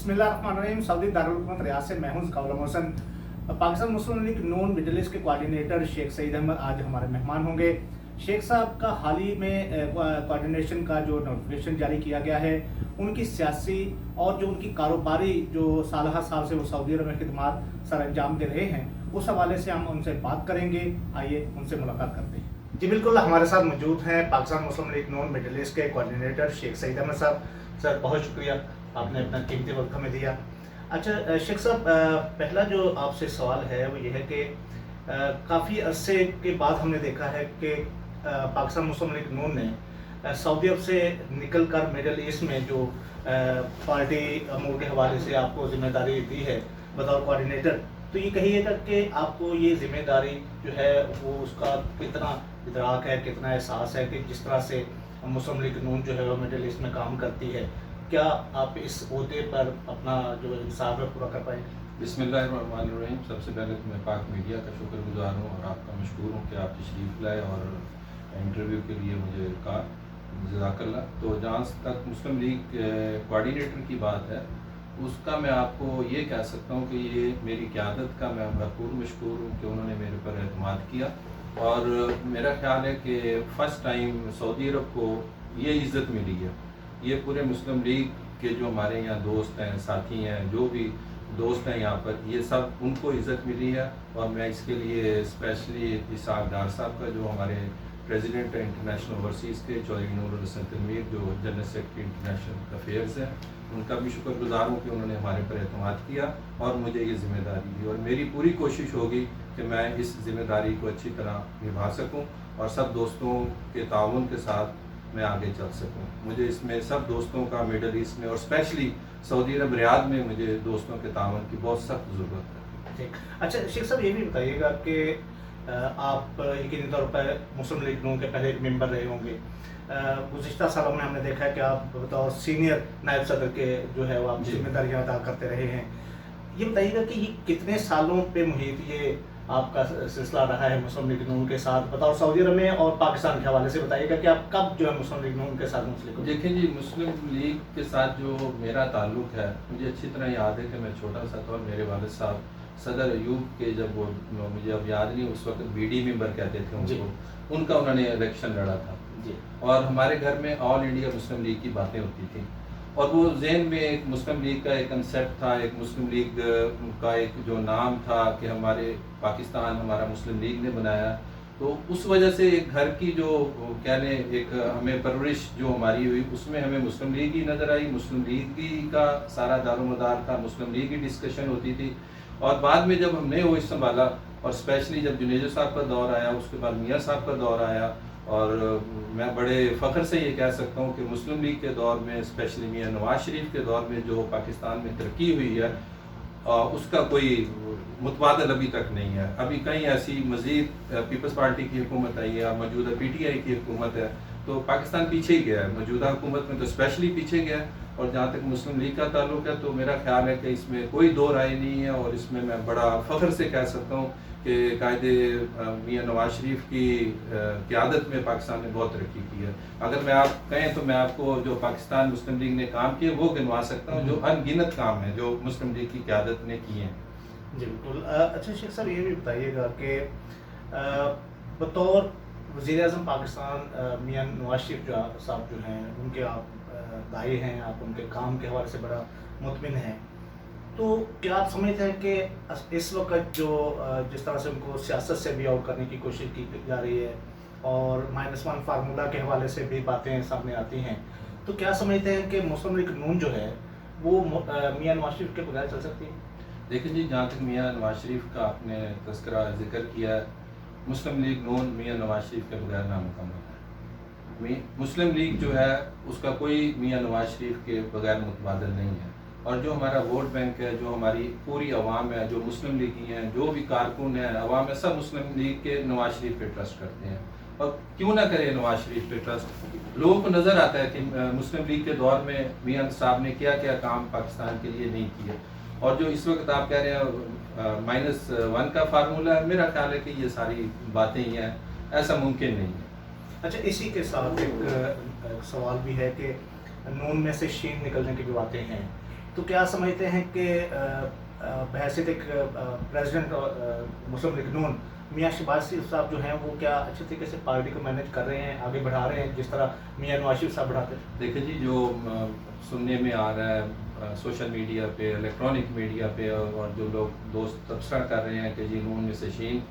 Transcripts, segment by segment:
बिस्मिल्लाहिर्रहमानिर्रहीम। सऊदी दारुल हुकूमत रियाद से मैं हूं ज़काउल मोहसन। पाकिस्तान मुस्लिम लीग नून मिडल ईस्ट के कोऑर्डिनेटर शेख सईद अहमद आज हमारे मेहमान होंगे। शेख साहब का हाल ही में कोऑर्डिनेशन का जो नोटिफिकेशन जारी किया गया है, उनकी सियासी और जो उनकी कारोबारी जो साल से वो सऊदी अरब में खिदमात सर अंजाम दे रहे हैं, उस हवाले से हम उनसे बात करेंगे। आइए उनसे मुलाकात करते हैं। जी बिल्कुल, हमारे साथ मौजूद हैं पाकिस्तान मुस्लिम लीग नून मिडल ईस्ट के कोऑर्डिनेटर शेख सईद अहमद साहब। सर बहुत शुक्रिया, आपने अपना कीमती वक्त हमें दिया। अच्छा शेख साहब, पहला जो आपसे सवाल है वो ये है कि काफ़ी अरसे के बाद हमने देखा है कि पाकिस्तान मुस्लिम लीग नून ने सऊदी अरब से निकल कर मिडल ईस्ट में जो पार्टी अमूर के हवाले से आपको जिम्मेदारी दी है बतौर कोऑर्डिनेटर, तो ये कहिएगा कि आपको ये जिम्मेदारी जो है वो उसका कितना इदराक है, कितना एहसास है कि जिस तरह से मुस्लिम लीग नून जो है वो मिडल ईस्ट में काम करती है, क्या आप इस ओहदे पर अपना जो इंसाफ है पूरा कर पाएंगे? बिस्मिल्लाहिर्रहमानिर्रहीम। सबसे पहले तो मैं पाक मीडिया का शुक्रगुजार हूँ और आपका मशकूर हूँ कि आप तशरीफ़ लाए और इंटरव्यू के लिए मुझे कहा। जज़ाकल्लाह। तो जहाँ तक मुस्लिम लीग कोऑर्डिनेटर की बात है, उसका मैं आपको ये कह सकता हूँ कि ये मेरी क़यादत का मैं भरपूर मशकूर हूँ कि उन्होंने मेरे पर एतमाद किया। और मेरा ख्याल है कि फ़र्स्ट टाइम सऊदी अरब को ये इज़्ज़त मिली है। ये पूरे मुस्लिम लीग के जो हमारे यहाँ दोस्त हैं, साथी हैं, जो भी दोस्त हैं यहाँ पर, ये सब उनको इज़्ज़त मिली है। और मैं इसके लिए स्पेशली इसाक डार साहब का, जो हमारे प्रेसिडेंट इंटरनेशनल ओवरसीज़ के, चौधरी नूरुल हसन तनवीर जो जनरल सेक्रेटरी इंटरनेशनल अफेयर्स हैं, उनका भी शुक्रगुजार हूँ कि उन्होंने हमारे पर एतमाद किया और मुझे ये ज़िम्मेदारी दी। और मेरी पूरी कोशिश होगी कि मैं इस ज़िम्मेदारी को अच्छी तरह निभा सकूँ और सब दोस्तों के ताउन के साथ मैं आगे चल सकूं। मुझे इसमें सब दोस्तों का मिडल ईस्ट में और स्पेशली सऊदी अरब रियाद में मुझे दोस्तों के ताउन की बहुत सख्त ज़रूरत है। ठीक। अच्छा शेख साहब, ये भी बताइएगा कि आप यकीनी तौर पर मुस्लिम लीग नून के पहले एक मेंबर रहे होंगे। गुज़िश्ता सालों में हमने देखा है कि आप बतौर सीनियर नायब सदर के जो है वो आप जिम्मेदारियाँ अदा करते रहे हैं। ये बताइएगा कि ये कितने सालों पे मुहित ये आपका सिलसिला रहा है मुस्लिम लीग नून के साथ बतौर सऊदी अरब में, और पाकिस्तान के हवाले से बताइएगा कि आप कब जो है मुस्लिम लीग नून के साथ मुंसलिक हुए? देखिए जी, मुस्लिम लीग के साथ जो मेरा ताल्लुक़ है, मुझे अच्छी तरह याद है कि मैं छोटा सा था और मेरे वालिद साहब सदर अयूब के, जब वो मुझे अब याद नहीं, उस वक्त बीडी मेंबर कहते थे उनको, उनका उन्होंने इलेक्शन लड़ा था जी। और हमारे घर में ऑल इंडिया मुस्लिम लीग की बातें होती थी और वो ज़हन में एक मुस्लिम लीग का एक कंसेप्ट था, एक मुस्लिम लीग का एक जो नाम था कि हमारे पाकिस्तान हमारा मुस्लिम लीग ने बनाया। तो उस वजह से एक घर की जो कह लें एक हमें परवरिश जो हमारी हुई, उसमें हमें मुस्लिम लीग ही नज़र आई। मुस्लिम लीग ही का सारा दारोमदार था, मुस्लिम लीग ही डिस्कशन होती थी। और बाद में जब हमने वो संभाला और स्पेशली जब जुनेजो साहब का दौर आया, उसके बाद मियाँ साहब का दौर आया, और मैं बड़े फ़ख्र से ये कह सकता हूँ कि मुस्लिम लीग के दौर में, स्पेशली मियाँ नवाज शरीफ के दौर में जो पाकिस्तान में तरक्की हुई है, उसका कोई मुतबादल अभी तक नहीं है। अभी कहीं ऐसी मज़ीद पीपल्स पार्टी की हुकूमत आई है, मौजूदा PTI की हुकूमत है, तो पाकिस्तान पीछे ही गया है। मौजूदा हुकूमत में तो स्पेशली पीछे गया है। और जहाँ तक मुस्लिम लीग का ताल्लुक़ है, तो मेरा ख्याल है कि इसमें कोई दो राय नहीं है और इसमें मैं बड़ा फ़ख्र से कह सकता हूँ कि कायदे मियाँ नवाज शरीफ की क़यादत में पाकिस्तान ने बहुत तरक्की की है। अगर मैं आप कहें तो मैं आपको जो पाकिस्तान मुस्लिम लीग ने काम किए वो गिनवा सकता हूँ, जो अनगिनत काम है जो मुस्लिम लीग की क़यादत ने किए हैं। जी बिल्कुल। अच्छा शेख साहब, ये भी बताइएगा कि बतौर वज़ीर-ए-आज़म पाकिस्तान मियाँ नवाज शरीफ साहब जो हैं, उनके आप दाई हैं, आप उनके काम के हवाले से बड़ा मुतमिन हैं, तो क्या आप समझते हैं कि इस वक्त जो जिस तरह से उनको सियासत से भी आउट करने की कोशिश की जा रही है और -1 फार्मूला के हवाले से भी बातें सामने आती हैं, तो क्या समझते हैं कि मुस्लिम लीग नून जो है वो मियाँ नवाज शरीफ के बगैर चल सकती है? देखिए जी, जहाँ तक मियाँ नवाज शरीफ का आपने तज़किरा ज़िक्र किया है, मुस्लिम लीग नून मियाँ नवाज शरीफ के बगैर नामुकम्मल है। मुस्लिम लीग जो है उसका कोई मियाँ नवाज शरीफ के बगैर मुतबादल नहीं है। और जो हमारा वोट बैंक है, जो हमारी पूरी आवाम है, जो मुस्लिम लीगी हैं, जो भी कारकुन हैं, आवाम है, सब मुस्लिम लीग के नवाज शरीफ पे ट्रस्ट करते हैं। और क्यों ना करे नवाज शरीफ पे ट्रस्ट? लोगों को नज़र आता है कि मुस्लिम लीग के दौर में मियाँ साहब ने क्या क्या काम पाकिस्तान के लिए नहीं किए। और जो इस वक्त आप कह रहे हैं -1 का फार्मूला है, मेरा ख्याल है कि ये सारी बातें ही हैं, ऐसा मुमकिन नहीं है। अच्छा, इसी के साथ एक सवाल भी है कि नून में से शीन निकलने की भी बातें हैं। तो क्या समझते हैं कि बहैसियत एक प्रेसिडेंट मुस्लिम लीग नून मियाँ शहबाज शरीफ साहब जो हैं वो क्या अच्छे तरीके से पार्टी को मैनेज कर रहे हैं, आगे बढ़ा रहे हैं जिस तरह मियाँ नवाज शरीफ साहब बढ़ाते थे? देखिए जी, जो सुनने में आ रहा है सोशल मीडिया पे, इलेक्ट्रॉनिक मीडिया पे, और जो लोग दोस्त तबसरा कर रहे हैं कि जी नून में से शीन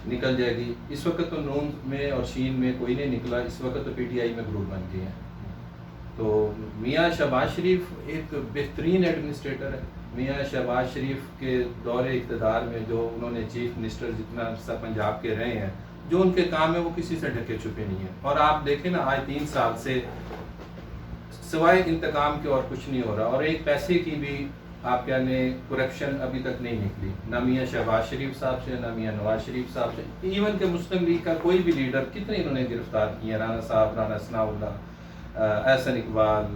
निकल जाएगी, इस वक्त तो नून में और शीन में कोई नहीं निकला, इस वक्त तो पीटीआई में ग्रुप बन गए हैं। तो मियाँ शहबाज शरीफ एक बेहतरीन एडमिनिस्ट्रेटर है। मियाँ शहबाज शरीफ के दौरे इक़्तिदार में जो उन्होंने चीफ मिनिस्टर जितना अरसा पंजाब के रहे हैं, जो उनके काम है वो किसी से ढके छुपे नहीं है। और आप देखें ना, आज 3 साल से सिवाय इंतकाम के और कुछ नहीं हो रहा, और एक पैसे की भी आप कहने करप्शन अभी तक नहीं निकली, ना मियाँ शहबाज शरीफ साहब से, ना मियाँ नवाज शरीफ साहब से। इवन के मुस्लिम लीग का कोई भी लीडर, कितने इन्होंने गिरफ्तार किए, राना साहब, राना सनाउल्लाह, एहसन इकबाल,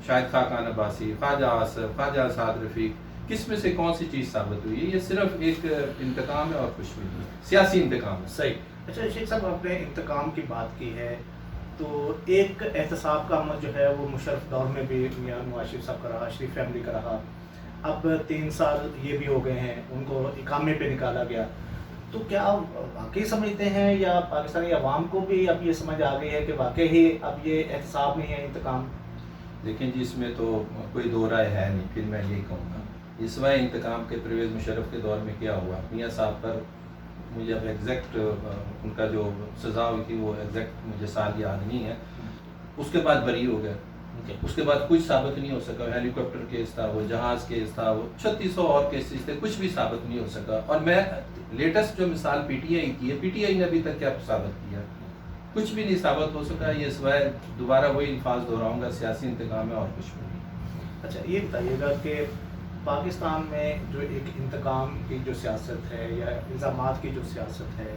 शाहिद खाकान अब्बासी, ख्वाजा आसफ, ख्वाजा साद रफीक, किस में से कौन सी चीज़ साबित हुई है? ये सिर्फ एक इंतकाम है और कुछ भी नहीं, सियासी इंतकाम है। सही। अच्छा शेख साहब, आपने इंतकाम की बात की है, तो एक एहतसाब का अमल जो है वो मुशर्रफ दौर में भी मियाँ नवाज शरीफ साहब का रहा, शरीफ फैमिली का रहा, अब 3 साल ये भी हो गए हैं, उनको इकामे पे निकाला गया। तो क्या आप वाकई समझते हैं या पाकिस्तानी अवाम को भी अब ये समझ आ गई है कि वाकई ही अब ये एहतसाब नहीं है, इंतकाम? लेकिन जी इसमें तो कोई दो राय है नहीं, फिर मैं यही कहूँगा। इस वह इंतकाम के परवेज़ मुशर्रफ के दौर में क्या हुआ, मियाँ साहब पर मुझे अब एग्जैक्ट उनका जो सज़ा हुई थी वो एग्जैक्ट मुझे साल याद नहीं है, उसके बाद बरी हो गए। उसके बाद कुछ साबित नहीं हो सका। हेलीकॉप्टर केस था, वो जहाज़ केस था, वो 3600 और केसेस थे, कुछ भी साबित नहीं हो सका। और मैं लेटेस्ट जो मिसाल पीटीआई की है, पीटीआई ने अभी तक क्या साबित किया? कुछ भी नहीं साबित हो सका। ये सिवाय दोबारा वही अल्फाज दोहराऊंगा, सियासी इंतकाम है और कुछ भी नहीं। अच्छा ये बताइएगा कि पाकिस्तान में जो एक इंतकाम की जो सियासत है या इल्ज़ामात की जो सियासत है,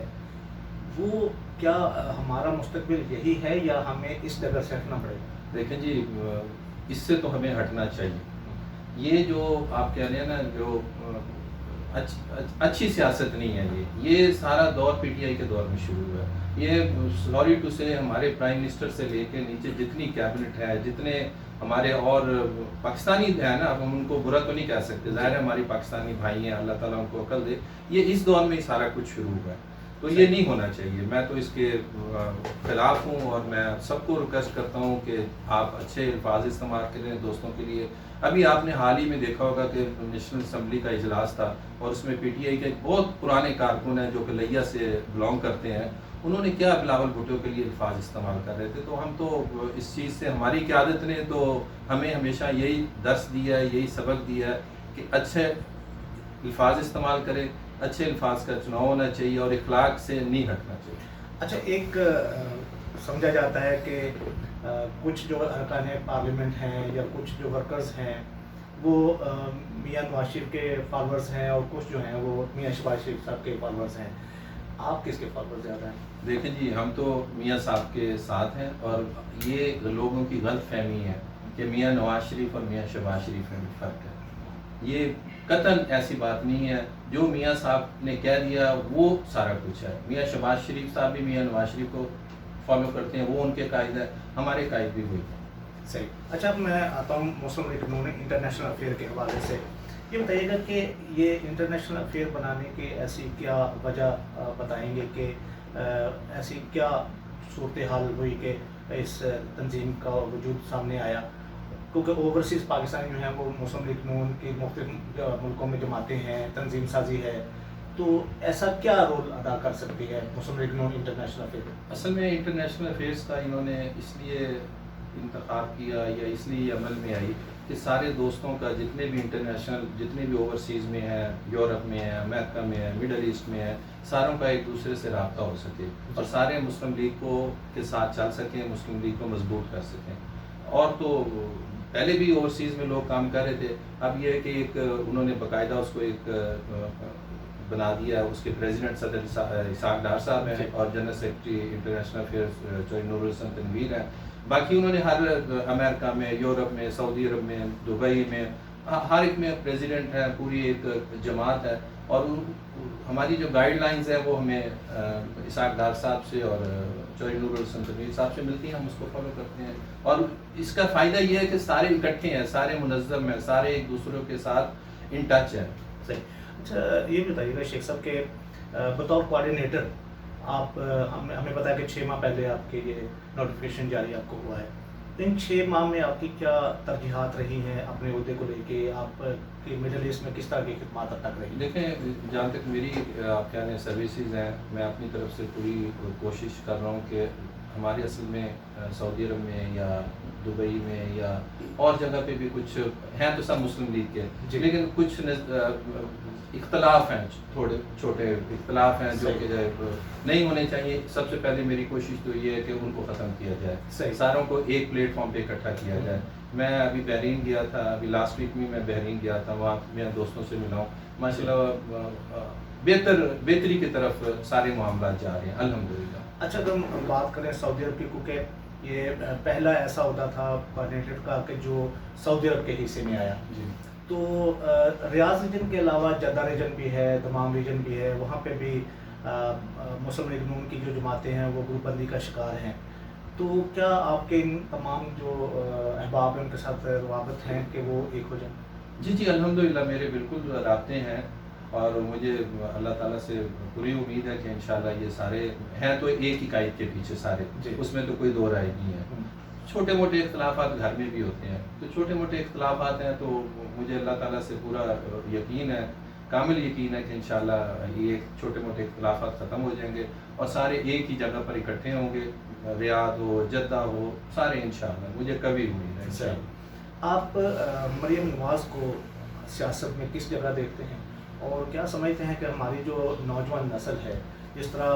वो क्या हमारा मुस्तकबिल यही है या हमें इस डगर से हटना पड़ेगा? देखें जी, इससे तो हमें हटना चाहिए। ये जो आप कह रहे हैं ना, जो अच्छी सियासत नहीं है, ये सारा दौर पीटीआई के दौर में शुरू हुआ है। ये सॉरी टू से हमारे प्राइम मिनिस्टर से लेके नीचे जितनी कैबिनेट है, जितने हमारे और पाकिस्तानी है ना, अब हम उनको बुरा तो नहीं कह सकते, ज़ाहिर है हमारी पाकिस्तानी भाई हैं, अल्लाह ताला उनको अकल दे। ये इस दौर में ही सारा कुछ शुरू हुआ है, तो ये नहीं होना चाहिए। मैं तो इसके ख़िलाफ़ हूँ और मैं सबको रिक्वेस्ट करता हूँ कि आप अच्छे अल्फाज इस्तेमाल करें दोस्तों के लिए। अभी आपने हाल ही में देखा होगा कि नेशनल असम्बली का इजलास था और उसमें पीटीआई के एक बहुत पुराने कारकुन हैं जो कि लैया से बिलोंग करते हैं, उन्होंने क्या बिलावल भुट्टो के लिए अल्फाज इस्तेमाल कर रहे थे। तो हम तो इस चीज़ से, हमारी क़यादत ने तो हमें हमेशा यही दर्स दिया है, यही सबक दिया है कि अच्छे अल्फाज इस्तेमाल करें, अच्छे अल्फाज का चुनाव होना चाहिए और इखलाक से नहीं हटना चाहिए। अच्छा, एक समझा जाता है कि कुछ जो अरकान पार्लियामेंट हैं या कुछ जो वर्कर्स हैं वो मियाँ नवाज शरीफ के फॉलोअर्स हैं और कुछ जो हैं वो मियाँ शहबाज शरीफ साहब के फॉलोअर्स हैं। आप किसके फॉलोअर्स ज़्यादा हैं? देखें जी, हम तो मियाँ साहब के साथ हैं और ये लोगों की गलत फहमी है कि मियाँ नवाज शरीफ और मियाँ शहबाज शरीफ में फ़र्क है। ये कतन ऐसी बात नहीं है। जो मियाँ साहब ने कह दिया वो सारा कुछ है। मियाँ शहबाज शरीफ साहब भी मियाँ नवाज शरीफ को फॉलो करते हैं, वो उनके कायद है, हमारे कायद भी वही है। सही। अच्छा, अब मैं आता हूँ मुस्लिम लीग नून इंटरनेशनल अफेयर के हवाले से। ये बताइएगा कि ये इंटरनेशनल अफेयर बनाने की ऐसी क्या वजह बताएंगे कि ऐसी क्या सूरत हाल हुई कि इस तंजीम का वजूद सामने आया? क्योंकि ओवरसीज़ पाकिस्तानी जो हैं वो मुस्लिम लीग नून की मुख्तलिफ मुल्कों में जमाते हैं, तंजीम साजी है, तो ऐसा क्या रोल अदा कर सकती है मुस्लिम लीग नून इंटरनेशनल अफेयर? असल में इंटरनेशनल अफेयर्स का इन्होंने इसलिए इंतखाब किया या इसलिए अमल में आई कि सारे दोस्तों का जितने भी इंटरनेशनल, जितने भी ओवरसीज़ में है, यूरोप में है, अमेरिका में है, मिडल ईस्ट में है, सारों का एक दूसरे से रब्ता हो सके और सारे मुस्लिम लीग को के साथ चल सकें, मुस्लिम लीग को मजबूत कर सकें। और तो पहले भी ओवरसीज़ में लोग काम कर रहे थे, अब ये है कि एक उन्होंने बाकायदा उसको एक बना दिया। उसके प्रेसिडेंट सदर इसाक डार साहब हैं और general secretary international affairs Chaudhry Noorul Hassan Tanveer हैं। बाकी उन्होंने हर अमेरिका में, यूरोप में, सऊदी अरब में, दुबई में, हर एक में प्रेसिडेंट है, पूरी एक जमात है और हमारी जो गाइडलाइंस है वो हमें इसाक डार साहब से और चौधरी नूरुल हसन तनवीर साहब से मिलती हैं, हम उसको फॉलो करते हैं। और इसका फ़ायदा ये है कि सारे इकट्ठे हैं, सारे मुनज़्ज़म हैं, सारे एक दूसरे के साथ इन टच हैं। सही। अच्छा, ये बताइएगा शेख साहब के बतौर कोऑर्डिनेटर आप हमें पता है कि 6 माह पहले आपके ये नोटिफिकेशन जारी आपको हुआ है। इन 6 माह में आपकी क्या तरजीहात रही हैं अपने अहदे को लेके, आप कि मिडल ईस्ट में किस तरह की खिदमत अब तक रही? देखें, जहाँ तक मेरी आप क्या कहें सर्विसेज हैं, मैं अपनी तरफ से पूरी कोशिश कर रहा हूँ कि हमारे असल में सऊदी अरब में या दुबई में या और जगह पे भी कुछ हैं तो सब मुस्लिम लीग के, लेकिन कुछ इख्तलाफ हैं, थोड़े छोटे इख्तलाफ हैं जो कि नहीं होने चाहिए। सबसे पहले मेरी कोशिश तो ये है कि उनको ख़त्म किया जाए, सारों को एक प्लेटफॉर्म पे इकट्ठा किया जाए। मैं अभी बहरीन गया था, अभी लास्ट वीक में मैं बहरीन गया था, वहाँ मैं दोस्तों से मिला हूँ, माशाल्लाह बेहतरी की तरफ सारे मामला जा रहे हैं अल्हम्दुलिल्लाह। अच्छा, अगर हम बात करें सऊदी अरब की, क्योंकि ये पहला ऐसा होता था कोऑर्डिनेटर का कि जो सऊदी अरब के हिस्से में आया जी। तो रियाज रीजन के अलावा जद्दा रीजन भी है, दमाम रीजन भी है, वहाँ पे भी मुस्लिम लीग नून की जो जमातें हैं वो ग्रुपबंदी का शिकार हैं। तो क्या आपके इन तमाम जो अहबाब हैं उनके साथ रवाबत हैं कि वो एक हो जाए? जी जी, अल्हम्दुलिल्लाह मेरे बिल्कुल राब्ते हैं और मुझे अल्लाह ताला से पूरी उम्मीद है कि इंशाल्लाह ये सारे हैं तो एक ही कायद के पीछे सारे, उसमें तो कोई दो राय नहीं है। छोटे मोटे इख्तलाफात घर में भी होते हैं, तो छोटे मोटे इख्तलाफात हैं तो मुझे अल्लाह ताला से पूरा यकीन है, कामिल यकीन है कि इंशाल्लाह ये छोटे मोटे इख्तलाफात ख़त्म हो जाएंगे और सारे एक ही जगह पर इकट्ठे होंगे, रियाद हो, जद्दा हो, सारे इंशाल्लाह, मुझे कभी उम्मीद है इंशाल्लाह। आप मरियम नवाज़ को सियासत में किस जगह देखते हैं और क्या समझते हैं कि हमारी जो नौजवान नस्ल है, जिस तरह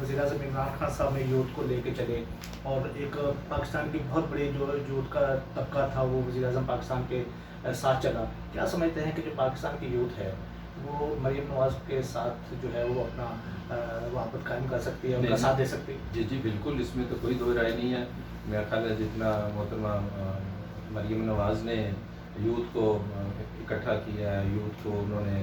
वज़ीर-ए-आज़म इमरान खान साहब ने यूथ को लेके चले और एक पाकिस्तान की बहुत बड़ी जो यूथ का तबका था वो वज़ीर-ए-आज़म पाकिस्तान के साथ चला, क्या समझते हैं कि जो पाकिस्तान की यूथ है वो मरियम नवाज़ के साथ जो है वो अपना वापस कायम कर सकती है, उनका साथ दे सकती है? जी जी बिल्कुल, इसमें तो कोई दो राय नहीं है। मेरा ख्याल है जितना मोहतरमा मरियम नवाज़ ने यूथ को इकट्ठा किया है, यूथ को उन्होंने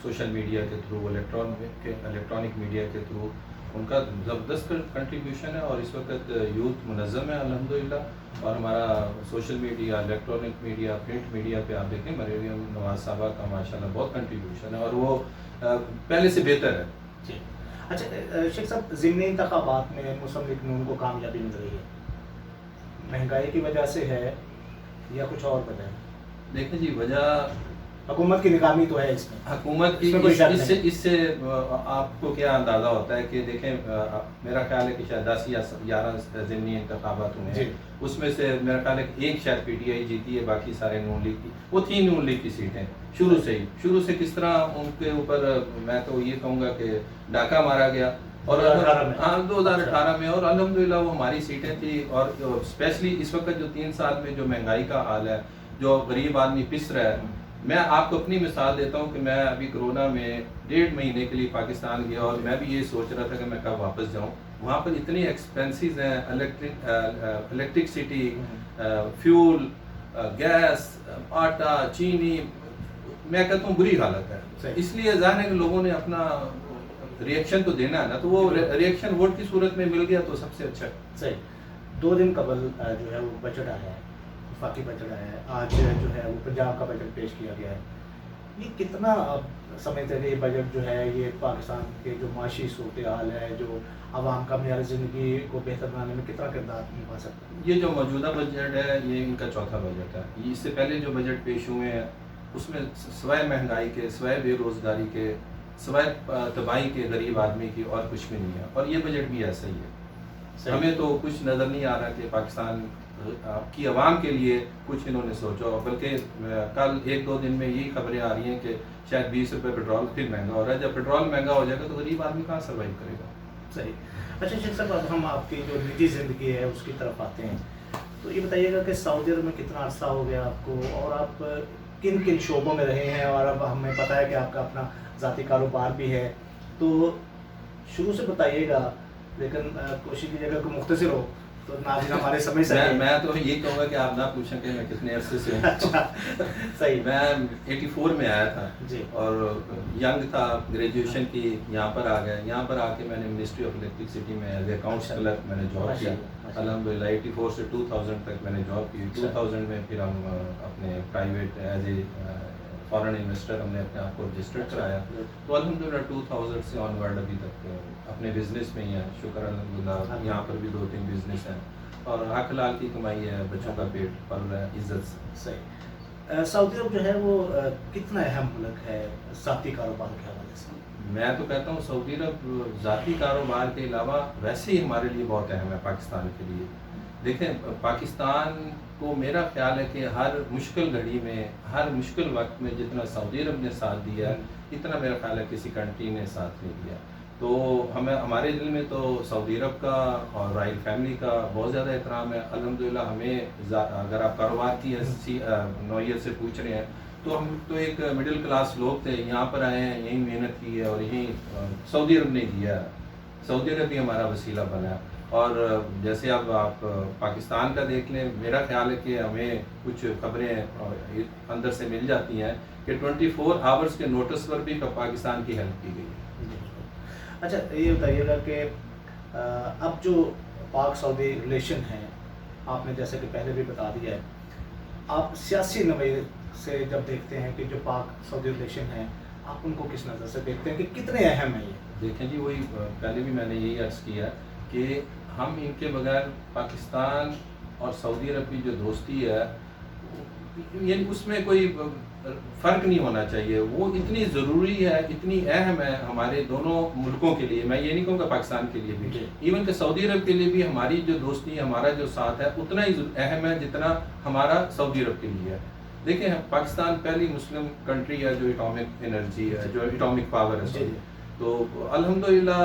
सोशल मीडिया के थ्रू, इलेक्ट्रॉनिक मीडिया के थ्रू उनका ज़बरदस्त कंट्रीब्यूशन है और इस वक्त यूथ मुनज़्ज़म है अल्हम्दुलिल्लाह। और हमारा social media, electronic media, print media पे आप देखें मरियम नवाज़ साहबा का माशाल्लाह बहुत कंट्रीब्यूशन है और वो पहले से बेहतर है। जी। अच्छा शेख साहब, ज़िमनी इंतखाबात में मुस्लिम लीग नून को कामयाबी मिल रही है, महंगाई की वजह से है या कुछ और वजह है? देखें जी, वजह हुकूमत की नाकामी तो है इसमें, हुकूमत की इससे आपको क्या अंदाज़ा होता है कि देखें मेरा ख्याल है कि शायद 10 या 11 ज़िमनी इंतखाबात हुए हैं, उसमें से मेरा ख्याल है कि एक शायद पीटीआई जीती है, बाकी सारे नून लीग की, वो 3 नून लीग की सीटें शुरू से किस तरह उनके ऊपर मैं तो ये कहूँगा कि डाका मारा गया और 2018 में और अल्हम्दुलिल्लाह वो हमारी सीटें थी। और स्पेशली इस वक्त जो 3 साल में जो महंगाई का हाल है, जो गरीब आदमी पिस रहा है, मैं आपको अपनी मिसाल देता हूँ कि मैं अभी कोरोना में 1.5 महीने के लिए पाकिस्तान गया और मैं भी ये सोच रहा था कि मैं कब वापस जाऊँ। वहाँ पर इतनी एक्सपेंसेस हैं, इलेक्ट्रिसिटी, फ्यूल, गैस, आटा, चीनी, मैं कहता हूँ बुरी हालत है। इसलिए ज़ाहिर है कि लोगों ने अपना रिएक्शन तो देना है ना, तो वो रिएक्शन वोट की सूरत में मिल गया तो सबसे अच्छा। सही। 2 दिन कबल जो है वो बजट आया है, वफाकी बजट आया है, आज जो है वो पंजाब का बजट पेश किया गया है। ये कितना समझते हैं ये बजट जो है ये पाकिस्तान के जो माशी सूरत हाल है, जो आवाम का मेयार ज़िंदगी को बेहतर बनाने में कितना किरदार निभा सकता है? ये जो मौजूदा बजट है ये इनका चौथा बजट है। इससे पहले जो बजट पेश हुए हैं उसमें सिवाय महंगाई के, सिवाय बेरोज़गारी के, सिवाय तबाही के गरीब आदमी की और कुछ भी नहीं है और ये बजट भी ऐसा ही है। हमें तो कुछ नज़र नहीं आ रहा कि पाकिस्तान की आवाम के लिए कुछ इन्होंने सोचा, बल्कि कल 1-2 दिन में यही खबरें आ रही हैं कि शायद 20 रुपये पेट्रोल फिर महंगा हो रहा है। जब पेट्रोल महंगा हो जाएगा तो गरीब आदमी कहाँ सर्वाइव करेगा? सही। अच्छा शेख साहब, अब हम आपकी जो निजी ज़िंदगी है उसकी तरफ आते हैं, तो ये बताइएगा कि सऊदी अरब में कितना अर्सा हो गया आपको और आप किन किन शोबों में रहे हैं, और अब हमें पता है कि आपका अपना ज़ाती कारोबार भी है, तो शुरू से बताइएगा, लेकिन कोशिश कीजिएगा कि मुख्तसर हो तो नाज़रीन हमारे समझ सके। मैं तो ये कहूँगा कि आप ना पूछें कि मैं कितने अरसे से हूँ। अच्छा, सही। मैं 84 में आया था जी। और यंग था, ग्रेजुएशन की, यहाँ पर आ गया। यहाँ पर आके मैंने मिनिस्ट्री ऑफ इलेक्ट्रिसिटी में एज अकाउंट्स अच्छा। क्लर्क मैंने जॉब की। माशाअल्लाह। अल्हम्दुलिल्लाह 84 से 2000 तक मैंने जॉब की। अच्छा। 2000 में फिर हम अपने private as a foreign investor हमने अपने आप को रजिस्टर्ड कराया। तो अल्हम्दुलिल्लाह 2000 से ऑनवर्ड अभी तक अपने बिजनेस में ही है, शुक्र अल्हम्दुलिल्लाह। यहाँ पर भी 2-3 बिजनेस हैं और हक हलाल की कमाई है, बच्चों का पेट पल रहा है इज्जत से। सही। सऊदी अरब जो है वो कितना अहम मुल्क है ज़ाती कारोबार के हवाले से? मैं तो कहता हूँ सऊदी अरब ज़ाती कारोबार के अलावा वैसे ही हमारे लिए बहुत अहम है पाकिस्तान के लिए। देखें, पाकिस्तान को मेरा ख्याल है कि हर मुश्किल घड़ी में, हर मुश्किल वक्त में जितना सऊदी अरब ने साथ दिया, इतना मेरा ख्याल है किसी कंट्री ने साथ नहीं दिया। तो हमें, हमारे दिल में तो सऊदी अरब का और रॉयल फैमिली का बहुत ज़्यादा एहतराम है। अल्हम्दुलिल्लाह हमें, अगर आप कारोबार की ऐसी नौइयत से पूछ रहे हैं, तो हम तो एक मिडिल क्लास लोग थे, यहाँ पर आए हैं, यहीं मेहनत की है और यहीं सऊदी अरब ने दिया। सऊदी अरब भी हमारा वसीला बना है। और जैसे अब आप पाकिस्तान का देख लें, मेरा ख्याल है कि हमें कुछ खबरें अंदर से मिल जाती हैं कि 24 आवर्स के नोटिस पर भी पाकिस्तान की हेल्प की गई है। अच्छा, ये बताइएगा कि अब जो पाक सऊदी रिलेशन है, आपने जैसे कि पहले भी बता दिया है, आप सियासी नज़रिए से जब देखते हैं कि जो पाक सऊदी रिलेशन है, आप उनको किस नज़र से देखते हैं कि कितने अहम है ये? देखें जी, वही पहले भी मैंने यही अर्ज़ किया कि हम इनके बगैर पाकिस्तान और सऊदी अरब की जो दोस्ती है, यानी उसमें कोई फ़र्क नहीं होना चाहिए। वो इतनी ज़रूरी है, इतनी अहम है हमारे दोनों मुल्कों के लिए। मैं ये नहीं कहूँगा पाकिस्तान के लिए भी, इवन कि सऊदी अरब के लिए भी हमारी जो दोस्ती, हमारा जो साथ है, उतना ही अहम है जितना हमारा सऊदी अरब के लिए है। देखें, पाकिस्तान पहली मुस्लिम कंट्री है जो एटॉमिक एनर्जी है, जो एटॉमिक पावर है। तो अल्हम्दुलिल्लाह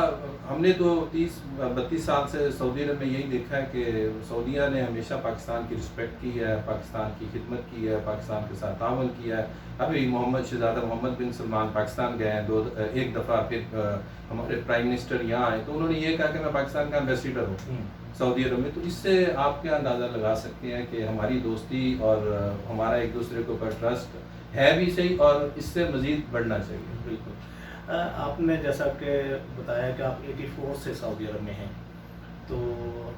हमने तो 30-32 साल से सऊदी अरब में यही देखा है कि सऊदिया ने हमेशा पाकिस्तान की रिस्पेक्ट की है, पाकिस्तान की खिदमत की है, पाकिस्तान के साथ तावन किया है। अभी शहज़ादा मोहम्मद बिन सलमान पाकिस्तान गए हैं एक दफ़ा, फिर हमारे प्राइम मिनिस्टर यहाँ आए तो उन्होंने ये कहा कि मैं पाकिस्तान का एम्बेसडर हूँ सऊदी अरब में। तो इससे आप क्या अंदाज़ा लगा सकते हैं कि हमारी दोस्ती और हमारा एक दूसरे के ऊपर ट्रस्ट है भी सही और इससे मज़ीद बढ़ना चाहिए। बिल्कुल। आपने जैसा कि बताया कि आप 84 से सऊदी अरब में हैं, तो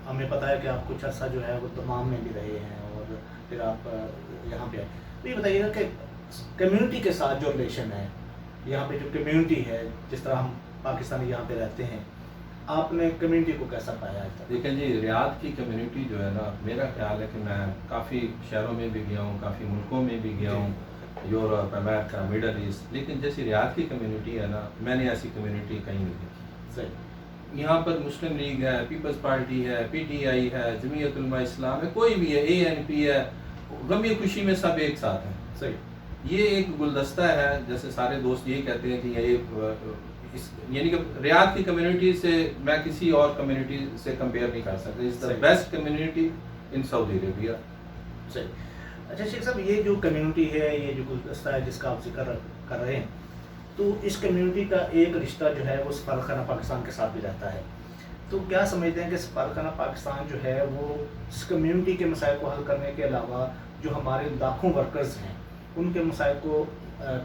हमें पता है कि आप कुछ अर्सा जो है वो दमाम में भी रहे हैं और फिर आप यहाँ पे आए। तो ये बताइएगा कि कम्युनिटी के साथ जो रिलेशन है, यहाँ पे जो कम्युनिटी है, जिस तरह हम पाकिस्तानी यहाँ पे रहते हैं, आपने कम्युनिटी को कैसा पाया आज तक? देखें जी, रियाद की कम्युनिटी जो है ना, मेरा ख्याल है कि मैं काफ़ी शहरों में भी गया हूँ, काफ़ी मुल्कों में भी गया हूँ, यूरोप, अमेरिका, मिडल ईस्ट, लेकिन जैसी रियाद की कम्युनिटी है ना, मैंने ऐसी कम्युनिटी कहीं नहीं देखी। सही। यहाँ पर मुस्लिम लीग है, पीपल्स पार्टी है, PTI है, जमीयत उलमा इस्लाम है, कोई भी है, ANP है, गमी खुशी में सब एक साथ हैं। सही। ये एक गुलदस्ता है, जैसे सारे दोस्त यही कहते हैं कि ये यानी कि रियाद की कम्युनिटी से मैं किसी और कम्युनिटी से कंपेयर नहीं कर सकता। Is the best community in Saudi Arabia. सही। अच्छा शेख साहब, ये जो कम्युनिटी है, ये जो गुलदस्ता है जिसका आप जिक्र कर रहे हैं, तो इस कम्युनिटी का एक रिश्ता जो है वो सफारतखाना पाकिस्तान के साथ भी रहता है। तो क्या समझते हैं कि सफारतखाना पाकिस्तान जो है वो इस कम्युनिटी के मसाइल को हल करने के अलावा जो हमारे लाखों वर्कर्स हैं उनके मसाइल को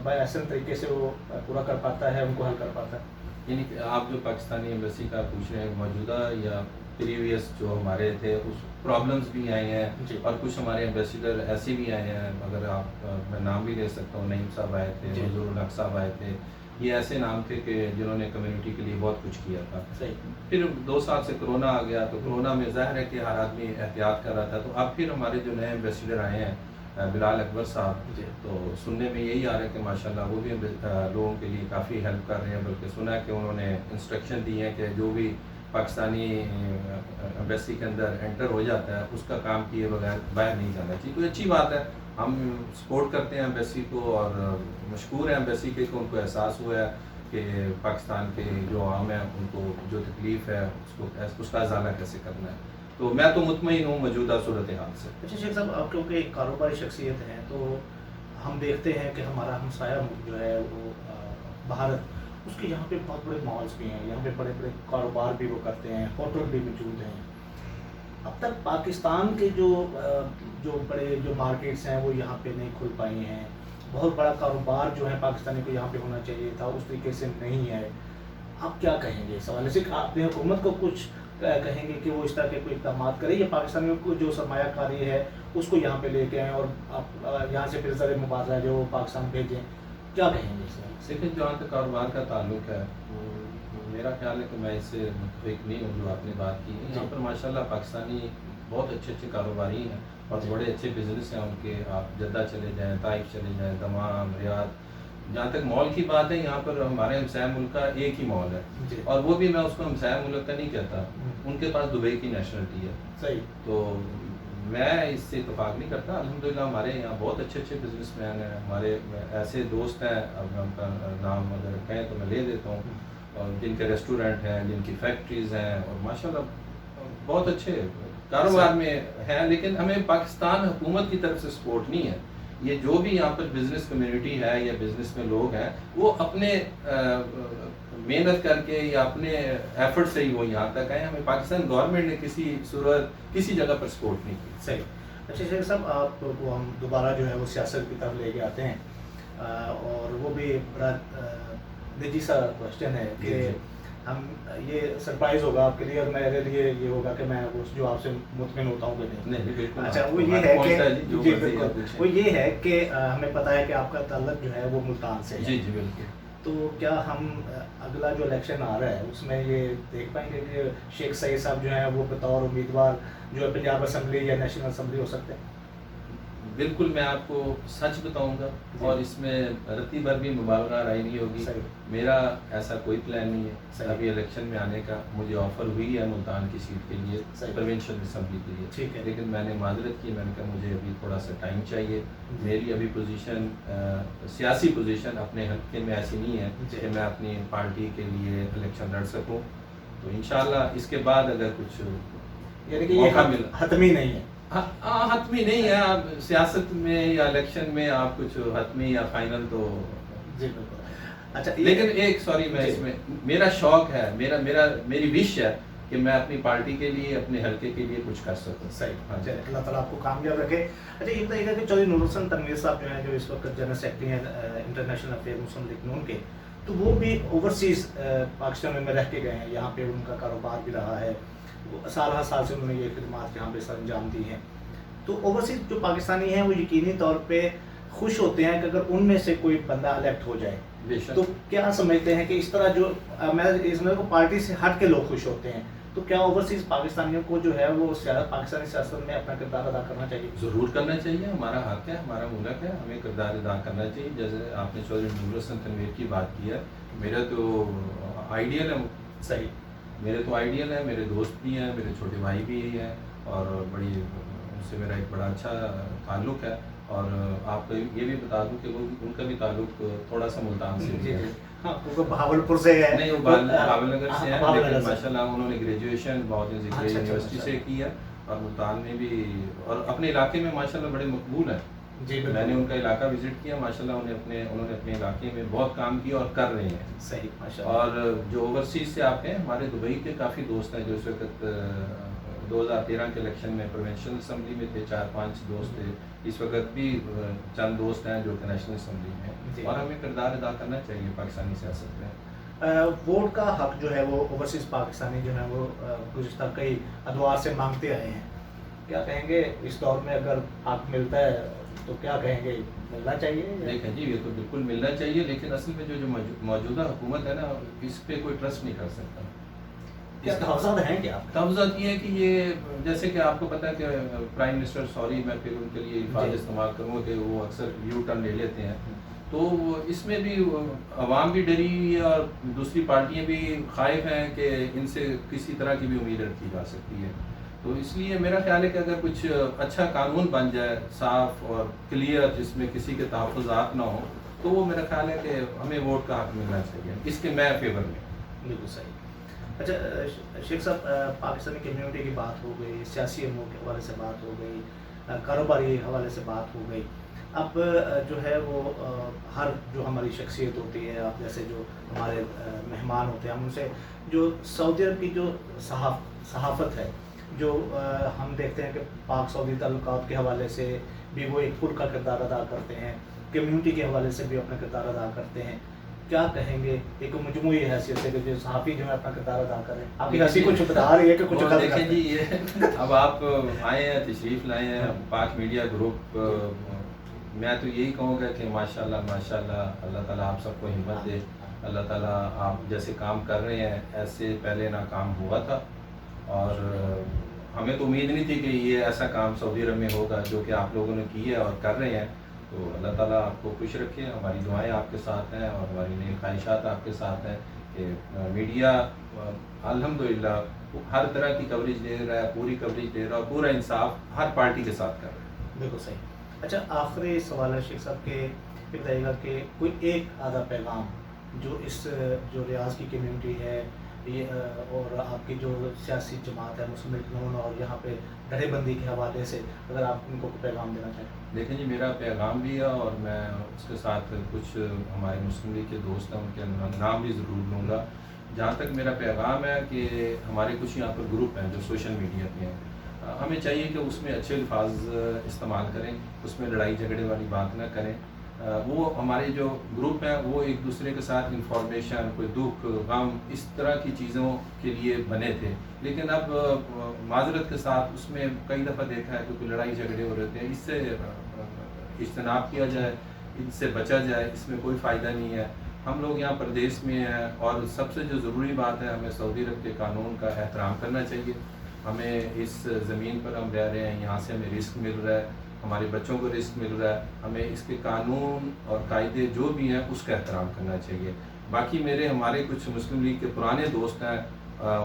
बायसन तरीके से वो पूरा कर पाता है, उनको हल कर पाता है? यानी कि आप जो पाकिस्तानी एम्बेसी का पूछ रहे हैं, मौजूदा या प्रीवियस जो हमारे थे उस प्रॉब्लम्स भी आए हैं और कुछ हमारे एम्बेसडर ऐसे भी आए हैं, अगर आप मैं नाम भी ले सकता हूँ, नईम साहब आए थे, हुजूर हक साहब आए थे, ये ऐसे नाम थे कि जिन्होंने कम्युनिटी के लिए बहुत कुछ किया था। फिर 2 साल से कोरोना आ गया, तो कोरोना में ज़ाहिर है कि हर आदमी एहतियात कर रहा था। तो अब फिर हमारे जो नए एम्बेसडर आए हैं, बिलाल अकबर साहब, तो सुनने में यही आ रहा है कि माशाल्लाह वो भी लोगों के लिए काफ़ी हेल्प कर रहे हैं, बल्कि सुना है कि उन्होंने इंस्ट्रक्शन दी है कि जो भी पाकिस्तानी एम्बेसी के अंदर एंटर हो जाता है उसका काम किए बगैर बाहर नहीं जाना चाहिए। तो अच्छी बात है, हम सपोर्ट करते हैं एम्बेसी को और मशकूर है एम्बेसी के को उनको एहसास हुआ है कि पाकिस्तान के जो आवाम है उनको जो तकलीफ़ है उसका इजाला कैसे करना है। तो मैं तो मुतमईन हूँ मौजूदा सूरत हाल से। अच्छा शेख साहब, आप क्योंकि कारोबारी शख्सियत हैं, तो हम देखते हैं कि हमारा हमसाया मुल्क जो है वो भारत, उसके यहाँ पे बहुत बड़े मॉल्स भी हैं, यहाँ पे बड़े बड़े कारोबार भी वो करते हैं, होटल भी मौजूद हैं। اب تک پاکستان کے جو بڑے جو مارکیٹس ہیں وہ یہاں پہ نہیں کھل پائی ہیں. بہت بڑا کاروبار جو ہے پاکستانی کو یہاں پہ ہونا چاہیے تھا, اس طریقے سے نہیں ہے. آپ کیا کہیں گے اس حوالے سے؟ آپ نے حکومت کو کچھ کہیں گے کہ وہ اس طرح کے کوئی اقدامات کرے, یا پاکستانیوں کو جو سرمایہ کاری ہے اس کو یہاں پہ لے کے آئیں اور آپ یہاں سے پھر زر مبادلہ جو پاکستان بھیجیں؟ کیا کہیں گے اس میں؟ لیکن جہاں تک کاروبار کا تعلق ہے, میرا خیال ہے کہ میں اس سے متفق نہیں ہوں جو آپ نے بات کی ہے. یہاں پر ماشاءاللہ پاکستانی بہت اچھے اچھے کاروباری ہیں اور بڑے اچھے بزنس ہیں ان کے. آپ جدہ چلے جائیں, طائف چلے جائیں, دمام, ریاض. جہاں تک مال کی بات ہے, یہاں پر ہمارے ہمسایہ ملک کا ایک ہی مال ہے, اور وہ بھی میں اس کو ہمسایہ ملک کا نہیں کہتا, ان کے پاس دبئی کی نیشنلٹی ہے. صحیح. تو میں اس سے اتفاق نہیں کرتا. الحمدللہ ہمارے یہاں بہت اچھے اچھے بزنس مین ہیں, ہمارے ایسے دوست ہیں, اب میں ان کا نام اگر کہیں تو میں لے دیتا ہوں, اور جن کے ریسٹورنٹ ہیں, جن کی فیکٹریز ہیں, اور ماشاءاللہ بہت اچھے کاروبار میں ہیں. لیکن ہمیں پاکستان حکومت کی طرف سے سپورٹ نہیں ہے. یہ جو بھی یہاں پر بزنس کمیونٹی ہے یا بزنس میں لوگ ہیں, وہ اپنے محنت کر کے یا اپنے ایفرٹ سے ہی وہ یہاں تک آئے. ہمیں پاکستان گورنمنٹ نے کسی صورت کسی جگہ پر سپورٹ نہیں کی. صحیح. اچھا شیخ صاحب, آپ کو ہم دوبارہ جو ہے وہ سیاست کی طرف لے کے آتے ہیں, اور وہ بھی بڑا نجی سا کوشچن ہے کہ ہم یہ سرپرائز ہوگا آپ کے لیے, اور میرے لیے یہ ہوگا کہ میں جو آپ سے مطمئن ہوتا ہوں کہ نہیں. اچھا, وہ یہ ہے کہ جی بالکل, وہ یہ ہے کہ ہمیں پتہ ہے کہ آپ کا تعلق جو ہے وہ ملتان سے ہے. جی جی بالکل. تو کیا ہم اگلا جو الیکشن آ رہا ہے اس میں یہ دیکھ پائیں گے کہ شیخ سعید صاحب جو ہیں وہ بطور امیدوار جو ہے پنجاب اسمبلی یا نیشنل اسمبلی ہو سکتے ہیں؟ بالکل, میں آپ کو سچ بتاؤں گا, اور اس میں رتی بھر بھی مبالغہ رائے نہیں ہوگی. میرا ایسا کوئی پلان نہیں ہے ابھی الیکشن میں آنے کا. مجھے آفر ہوئی ہے ملتان کی سیٹ کے لیے, پروونشل اسمبلی کے لیے, ٹھیک ہے, لیکن میں نے معذرت کی. میں نے کہا مجھے ابھی تھوڑا سا ٹائم چاہیے. میری ابھی پوزیشن, سیاسی پوزیشن اپنے حلقے میں ایسی نہیں ہے کہ میں اپنی پارٹی کے لیے الیکشن لڑ سکوں. تو انشاءاللہ اس کے بعد اگر کچھ یعنی کہ یہ حتمی نہیں ہے. حتمی نہیں ہے. آپ سیاست میں یا الیکشن میں آپ کچھ حتمی یا فائنل تو جی بالکل. اچھا, لیکن ایک سوری, میں اس میں میرا شوق ہے, میری وش ہے کہ میں اپنی پارٹی کے لیے, اپنے حلقے کے لیے کچھ کر سکوں. صحیح. اللہ تعالیٰ آپ کو کامیاب رکھے. اچھا, یہ بتائیے گا کہ چودھری نور حسن تنویر صاحب جو ہیں, جو اس وقت جنرل سیکرٹری ہیں انٹرنیشنل افیئر مسلم لیگ نون کے, تو وہ بھی اوورسیز پاکستان میں رہ کے گئے ہیں. یہاں پہ ان کا کاروبار بھی رہا ہے, سالہ سال سے انہوں نے یہ خدمات یہاں پہ سر انجام دی ہیں. تو اوورسیز جو پاکستانی ہیں وہ یقینی طور پہ خوش ہوتے ہیں کہ اگر ان میں سے کوئی بندہ الیکٹ ہو جائے. تو کیا سمجھتے ہیں کہ اس طرح جو میں اس میں کو پارٹی سے ہٹ کے لوگ خوش ہوتے ہیں, تو کیا اوورسیز پاکستانیوں کو جو ہے وہ پاکستانی سیاست میں اپنا کردار ادا کرنا چاہیے؟ ضرور کرنا چاہیے. ہمارا حق ہے, ہمارا ملک ہے, ہمیں کردار ادا کرنا چاہیے. جیسے آپ نے چودھری نور حسن تنویر کی بات کی ہے, میرا تو آئیڈیل ہے. صحیح, میرے تو آئیڈیل ہے, میرے دوست بھی ہیں, میرے چھوٹے بھائی بھی ہیں, اور بڑی ان سے میرا ایک بڑا اچھا تعلق ہے. اور آپ کو یہ بھی بتا دوں کہ ان کا بھی تعلق تھوڑا سا ملتان سے ہے. بہاولپور سے ہے, نہیں, وہ بہاول نگر سے ہیں, لیکن ماشاءاللہ انہوں نے گریجویشن بہت ذکر یونیورسٹی سے کی ہے, اور ملتان میں بھی, اور اپنے علاقے میں ماشاءاللہ بڑے مقبول ہیں. جی, میں نے ان کا علاقہ وزٹ کیا, ماشاءاللہ انہوں نے اپنے علاقے میں بہت کام کیا اور کر رہے ہیں. صحیح, ماشاءاللہ. اور جو اوورسیز سے آپ ہیں, ہمارے دبئی کے کافی دوست ہیں جو اس وقت 2013 کے الیکشن میں پروونشل اسمبلی میں تھے. 4-5 دوست تھے. اس وقت بھی چند دوست ہیں جو کہ نیشنل اسمبلی میں ہیں, اور ہمیں کردار ادا کرنا چاہیے پاکستانی سیاست میں. ووٹ کا حق جو ہے وہ اوورسیز پاکستانی جو ہیں وہ گزشتہ کئی ادوار سے مانگتے آئے ہیں. کیا کہیں گے اس دور میں اگر حق ملتا ہے تو کیا کہیں گے, ملنا چاہیے؟ دیکھیں جی, یہ تو بالکل ملنا چاہیے, لیکن اصل میں جو موجودہ حکومت ہے نا, اس پہ کوئی ٹرسٹ نہیں کر سکتا. کیا تحفظات ہیں کیا؟ تحفظات یہ ہے کہ یہ, جیسے کہ آپ کو پتا ہے کہ پرائم منسٹر, سوری میں پھر ان کے لیے الفاظ استعمال کروں کہ وہ اکثر یو ٹرن لے لیتے ہیں. تو اس میں بھی عوام بھی ڈری ہے, اور دوسری پارٹیاں بھی خائف ہیں کہ ان سے کسی طرح کی بھی امید رکھی جا سکتی ہے. تو اس لیے میرا خیال ہے کہ اگر کچھ اچھا قانون بن جائے, صاف اور کلیئر, جس میں کسی کے تحفظات نہ ہوں, تو وہ میرا خیال ہے کہ ہمیں ووٹ کا حق ملنا چاہیے. اس کے میں فیور میں. بالکل صحیح. اچھا شیخ صاحب, پاکستانی کمیونٹی کی بات ہو گئی, سیاسی امور کے حوالے سے بات ہو گئی, کاروباری حوالے سے بات ہو گئی. اب جو ہے وہ ہر جو ہماری شخصیت ہوتی ہے, آپ جیسے جو ہمارے مہمان ہوتے ہیں, ہم ان سے جو سعودی عرب کی جو صحافت ہے جو ہم دیکھتے ہیں کہ پاک سعودی تعلقات کے حوالے سے بھی وہ ایک پل کا کردار ادا کرتے ہیں، کمیونٹی کے حوالے سے بھی اپنا کردار ادا کرتے ہیں. کیا کہیں گے ایک مجموعی حیثیت سے کہ جو صحافی جو ہے اپنا کردار ادا کریں؟ آپ کی ہنسی کچھ بتا رہی ہے کہ کچھ غلط دیکھیں کرتے جی، ہیں. یہ اب آپ آئے ہیں، تشریف لائے ہیں پاک میڈیا گروپ. میں تو یہی کہوں گا کہ ماشاءاللہ ماشاءاللہ، اللہ تعالیٰ آپ سب کو ہمت دے. اللہ تعالیٰ آپ جیسے کام کر رہے ہیں ایسے پہلے نہ کام ہوا تھا، اور ہمیں تو امید نہیں تھی کہ یہ ایسا کام سعودی عرب میں ہوگا جو کہ آپ لوگوں نے کی ہے اور کر رہے ہیں. تو اللہ تعالیٰ آپ کو خوش رکھے. ہماری دعائیں آپ کے ساتھ ہیں اور ہماری نئی خواہشات آپ کے ساتھ ہیں کہ میڈیا الحمدللہ ہر طرح کی کوریج دے رہا ہے، پوری کوریج دے رہا ہے، پورا انصاف ہر پارٹی کے ساتھ کر رہا ہے. بالکل صحیح. اچھا، آخری سوال ہے شیخ صاحب کے یہ بتائیے گا کہ کوئی ایک آدھا پیغام جو اس جو ریاض کی کمیونٹی ہے یہ اور آپ کی جو سیاسی جماعت ہے مسلم لیگ نون اور یہاں پہ دھڑے بندی کے حوالے سے اگر آپ ان کو پیغام دینا چاہیں. دیکھیں جی، میرا پیغام بھی ہے اور میں اس کے ساتھ کچھ ہمارے مسلم لیگ کے دوست ہیں ان کے نام بھی ضرور لوں گا. جہاں تک میرا پیغام ہے کہ ہمارے کچھ یہاں پر گروپ ہیں جو سوشل میڈیا پہ ہیں، ہمیں چاہیے کہ اس میں اچھے الفاظ استعمال کریں، اس میں لڑائی جھگڑے والی بات نہ کریں. وہ ہمارے جو گروپ ہیں وہ ایک دوسرے کے ساتھ انفارمیشن، کوئی دکھ غم اس طرح کی چیزوں کے لیے بنے تھے. لیکن اب معذرت کے ساتھ اس میں کئی دفعہ دیکھا ہے کہ کوئی لڑائی جھگڑے ہو رہے تھے. اس سے اجتناب کیا جائے، ان سے بچا جائے، اس میں کوئی فائدہ نہیں ہے. ہم لوگ یہاں پردیس میں ہیں اور سب سے جو ضروری بات ہے ہمیں سعودی عرب کے قانون کا احترام کرنا چاہیے. ہمیں اس زمین پر ہم رہ رہے ہیں، یہاں سے ہمیں رزق مل رہا ہے، ہمارے بچوں کو رزق مل رہا ہے. ہمیں اس کے قانون اور قاعدے جو بھی ہیں اس کا احترام کرنا چاہیے. باقی ہمارے کچھ مسلم لیگ کے پرانے دوست ہیں،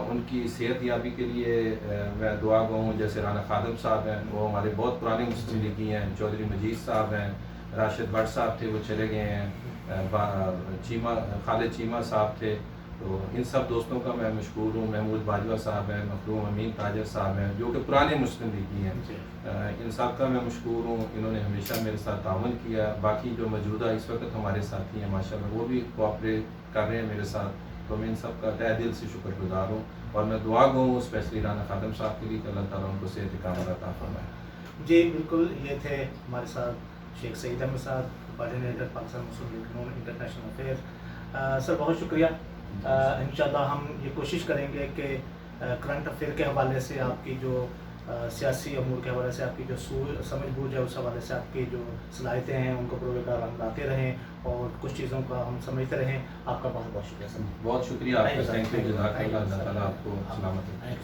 ان کی صحت یابی کے لیے میں دعا گو ہوں. جیسے رانا خادم صاحب ہیں، وہ ہمارے بہت پرانے مسلم لیگی ہیں. چودھری مجید صاحب ہیں، راشد بٹ صاحب تھے وہ چلے گئے ہیں، خالد چیمہ صاحب تھے. تو ان سب دوستوں کا میں مشکور ہوں. محمود باجوہ صاحب ہیں، مخدوم امین تاجر صاحب ہیں جو کہ پرانے مسلم لیگی ہیں. ان سب کا میں مشکور ہوں، انہوں نے ہمیشہ میرے ساتھ تعاون کیا. باقی جو موجودہ اس وقت ہمارے ساتھی ہیں ماشاءاللہ وہ بھی کوآپریٹ کر رہے ہیں میرے ساتھ. تو میں ان سب کا تہ دل سے شکر گزار ہوں اور میں دعا گو ہوں اسپیشلی رانا خادم صاحب کے لیے کہ اللہ تعالیٰ ان کو صحت کاملہ عطا فرمائے. جی بالکل، یہ تھے ہمارے ساتھ شیخ سعید احمد صاحب، کوآرڈینیٹر پاکستان مسلم لیگ نون انٹرنیشنل افیئر. سر بہت شکریہ. انشاءاللہ ہم یہ کوشش کریں گے کہ کرنٹ افیئر کے حوالے سے آپ کی جو سیاسی امور کے حوالے سے آپ کی جو سمجھ بوجھ ہے اس حوالے سے آپ کی جو صلاحیتیں ہیں ان کو پروگرام ہم لاتے رہیں اور کچھ چیزوں کا ہم سمجھتے رہیں. آپ کا بہت بہت شکریہ سر. بہت شکریہ آپ کا. Thank you. جزاک اللہ. اللہ تعالیٰ آپ کو سلامت رکھے.